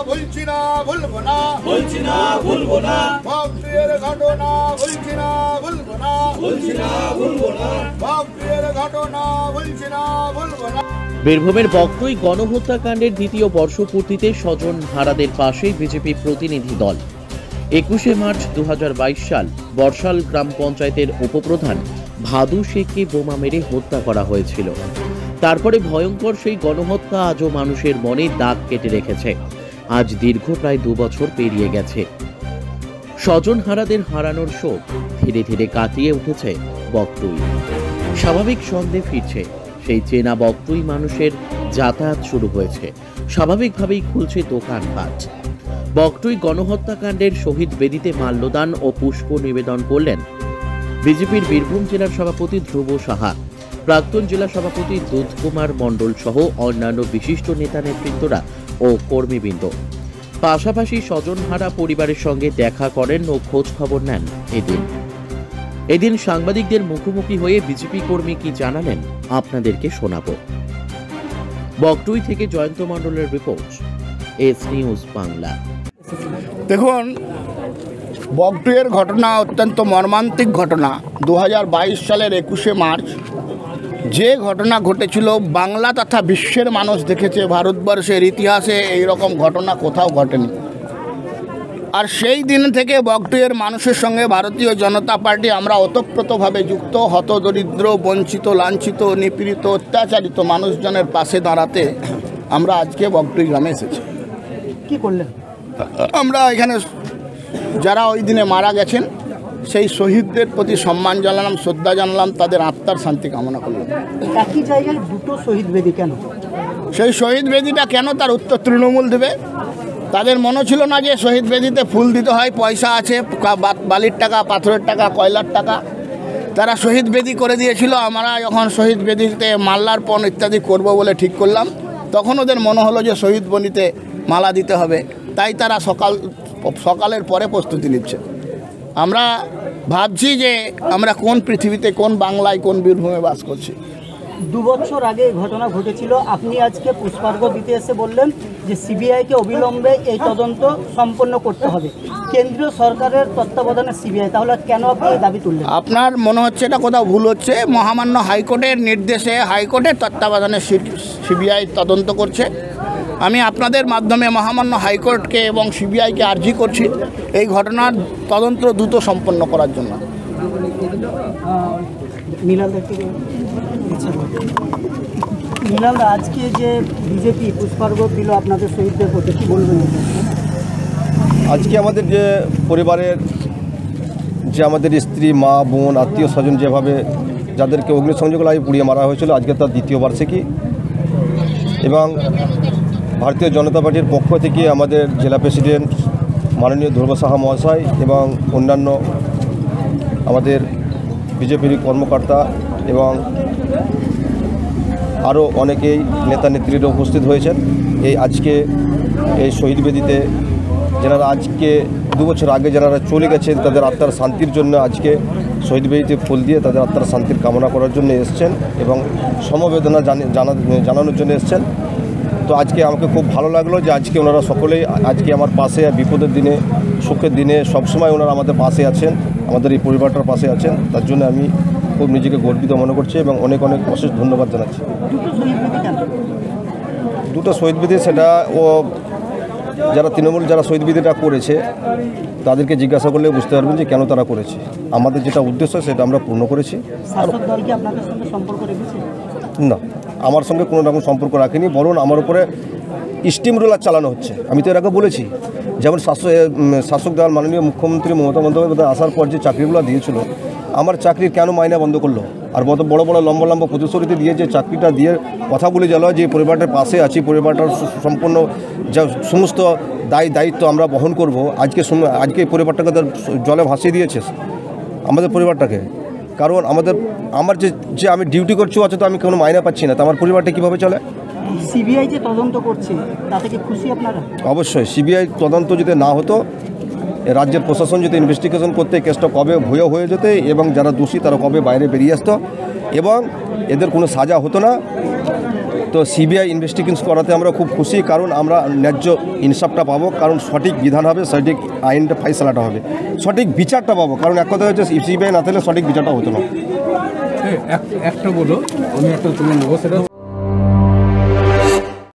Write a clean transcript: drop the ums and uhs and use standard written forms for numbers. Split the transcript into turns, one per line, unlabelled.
বলছি না ভুলবো না, বলছি না ভুলবো না, বকটুইয়ের ঘটনা বলছি না ভুলবো না, বলছি না ভুলবো না, বকটুইয়ের ঘটনা বলছি না ভুলবো না।
বীরভূমের বকটুই গণহত্যাকাণ্ডের দ্বিতীয় বর্ষপূর্তিতে স্বজন হারাদের পাশে বিজেপি প্রতিনিধি দল। 21শে মার্চ 2022 সাল বর্ষাল গ্রাম পঞ্চায়েতের উপপ্রধান ভাদু শেখকে বোমা মেরে হত্যা করা হয়েছিল। তারপরে ভয়ঙ্কর সেই গণহত্যা আজও মানুষের মনে দাগ কেটে রেখেছে। আজ দীর্ঘ প্রায় 2 বছর পেরিয়ে গেছে। স্বজন হারাদের হারানোর শোক ধীরে ধীরে কাটিয়ে উঠেছে বকটুই। স্বাভাবিক ছন্দে ফিরছে সেই চেনা বকটুই, মানুষের যাতায়াত শুরু হয়েছে, স্বাভাবিকভাবেই খুলছে দোকানপাট। বকটুই গণহত্যাকাণ্ডের শহীদ বেদিতে মাল্যদান ও পুষ্প নিবেদন করলেন বিজেপির বীরভূম জেলার সভাপতি ধ্রুব সাহা, প্রাক্তন জেলা সভাপতি দুধকুমার মণ্ডল সহ অন্যান্য বিশিষ্ট নেতা নেতৃত্বরা ও কর্মীবৃন্দ। পাশাপাশি স্বজনহারা পরিবারের সঙ্গে দেখা করেন ও খোঁজ খবর নেন। এদিন সাংবাদিকদের মুখোমুখি হয়ে বিজেপি কর্মী কি জানালেন আপনাদেরকে শোনাবো। বকটুই থেকে জয়ন্ত মণ্ডলের রিপোর্ট, এস নিউজ বাংলা।
দেখুন, বকটুইয়ের ঘটনা অত্যন্ত মর্মান্তিক ঘটনা। 2022 সালের 21শে মার্চ যে ঘটনা ঘটেছিল, বাংলা তথা বিশ্বের মানুষ দেখেছে। ভারতবর্ষের ইতিহাসে এই রকম ঘটনা কোথাও ঘটেনি। আর সেই দিন থেকে বকটুইয়ের মানুষের সঙ্গে ভারতীয় জনতা পার্টি আমরা ওতপ্রোতভাবে যুক্ত। হতদরিদ্র, বঞ্চিত, লাঞ্ছিত, নিপীড়িত, অত্যাচারিত মানুষজনের পাশে দাঁড়াতে আমরা আজকে বকটুই গ্রামে এসেছি।
কি করলেন?
আমরা এখানে যারা ওই দিনে মারা গেছেন সেই শহীদদের প্রতি সম্মান জানালাম, শ্রদ্ধা জানালাম, তাদের আত্মার শান্তি কামনা করলাম।
একই জায়গায় দুটো শহীদ বেদি কেন?
সেই শহীদ বেদিটা কেন, তার উত্তর তৃণমূল দেবে। তাদের মনে ছিল না যে শহীদ বেদিতে ফুল দিতে হয়, পয়সা আছে, বালির টাকা, পাথরের টাকা, কয়লার টাকা। তারা শহীদ বেদি করে দিয়েছিল। আমরা যখন শহীদ বেদিতে মাল্যার্পণ ইত্যাদি করব বলে ঠিক করলাম, তখন ওদের মনে হলো যে শহীদ বনিতে মালা দিতে হবে। তাই তারা সকালের পরে প্রস্তুতি নিচ্ছে। আমরা ভাবছি যে আমরা কোন পৃথিবীতে, কোন বাংলায়, কোন বীরভূমে বাস করছি।
2 বছর আগে এই ঘটনা ঘটেছিল। আপনি আজকে পুষ্পার্ঘ্য দিতে এসে বললেন যে সিবিআইকে অবিলম্বে এই তদন্ত সম্পন্ন করতে হবে। কেন্দ্রীয় সরকারের তত্ত্বাবধানে সিবিআই, তাহলে কেন আপনি এই দাবি তুললেন?
আপনার মনে হচ্ছে এটা কোথাও ভুল হচ্ছে। মহামান্য হাইকোর্টের নির্দেশে, হাইকোর্টের তত্ত্বাবধানে সিবিআই তদন্ত করছে। আমি আপনাদের মাধ্যমে মহামান্য হাইকোর্টকে এবং সিবিআইকে আর্জি করছি এই ঘটনার তদন্ত দ্রুত সম্পন্ন করার জন্য।
মৃণাল, আজকে যে বিজেপি পুষ্পার্ঘ্য দিল আপনাদের শহীদদের প্রতি, কি বলবেন?
আজকে আমাদের যে পরিবারের যে আমাদের স্ত্রী, মা, বোন, আত্মীয় স্বজন যেভাবে যাদেরকে অগ্নিসংযোগ লাগিয়ে পুড়িয়ে মারা হয়েছিল, আজকে তার দ্বিতীয় বার্ষিকী। এবং ভারতীয় জনতা পার্টির পক্ষ থেকে আমাদের জেলা প্রেসিডেন্ট মাননীয় ধ্রুব সাহা মহাশয় এবং অন্যান্য আমাদের বিজেপির কর্মকর্তা এবং আরও অনেকেই নেতা নেত্রীরা উপস্থিত হয়েছেন আজকে এই শহীদ বেদিতে। যারা আজকে 2 বছর আগে যারা চলে গেছেন, তাদের আত্মার শান্তির জন্য আজকে শহীদ বেদিতে ফুল দিয়ে তাদের আত্মার শান্তির কামনা করার জন্য এসছেন এবং সমবেদনা জানানোর জন্য এসছেন। তো আজকে আমাকে খুব ভালো লাগলো যে আজকে ওনারা সকলেই আজকে আমার পাশে, বিপদের দিনে, সুখের দিনে সবসময় ওনারা আমাদের পাশে আছেন, আমাদের এই পরিবারটার পাশে আছেন। তার জন্য আমি খুব নিজেকে গর্বিত মনে করছি এবং অনেক অনেক অশেষ ধন্যবাদ জানাচ্ছি। দুটো শহীদ বেদি, সেটা ও যারা তৃণমূল যারা শহীদ বেদিটা করেছে তাদেরকে জিজ্ঞাসা করলে বুঝতে পারবেন যে কেন তারা করেছে। আমাদের যেটা উদ্দেশ্য সেটা আমরা পূর্ণ করেছি। না, আমার সঙ্গে কোনো রকম সম্পর্ক রাখেনি, বরং আমার উপরে স্টিম রোলার চালানো হচ্ছে। আমি তো এর আগে বলেছি, যেমন শাসক দল মাননীয় মুখ্যমন্ত্রী মমতা বন্দ্যোপাধ্যায় আসার পর যে চাকরিগুলো দিয়েছিল, আমার চাকরির কেন মাইনা বন্ধ করলো? আর বড় বড় লম্বা লম্বা প্রতিশ্রুতি দিয়ে যে চাকরিটা দিয়ে কথা বলে গেল যে পরিবারটার পাশে আছি, পরিবারটার সম্পূর্ণ যা সমস্ত দায়িত্ব আমরা বহন করব। আজকে পরিবারটাকে জলে ভাসিয়ে দিয়েছে আমাদের পরিবারটাকে। কারণ আমার যে আমি ডিউটি করছি অথচ আমি কোনো মাইনা পাচ্ছি না, তো আমার পরিবারটা কীভাবে চলে?
সিবিআই যে তদন্ত করছে তাতে কি খুশি আপনারা?
অবশ্যই। সিবিআই তদন্ত যদি না হতো, রাজ্যের প্রশাসন যদি ইনভেস্টিগেশন করতে, কেসটা কবে হয়ে যেত এবং যারা দোষী তারা কবে বাইরে বেরিয়ে আসতো, এবং এদের কোনো সাজা হতো না। তো সিবিআই ইনভেস্টিগেশন করাতে আমরা খুব খুশি, কারণ আমরা ন্যায্য ইনসাফটা পাবো, কারণ সঠিক বিধান হবে, সঠিক আইনটা ফাইসলাটা হবে, সঠিক বিচারটা পাবো। কারণ এক কথা হচ্ছে সিবিআই না থাকলে সঠিক বিচারটা হতো না।
একটা বলো, আমি একটা তুলে নেবো সেটা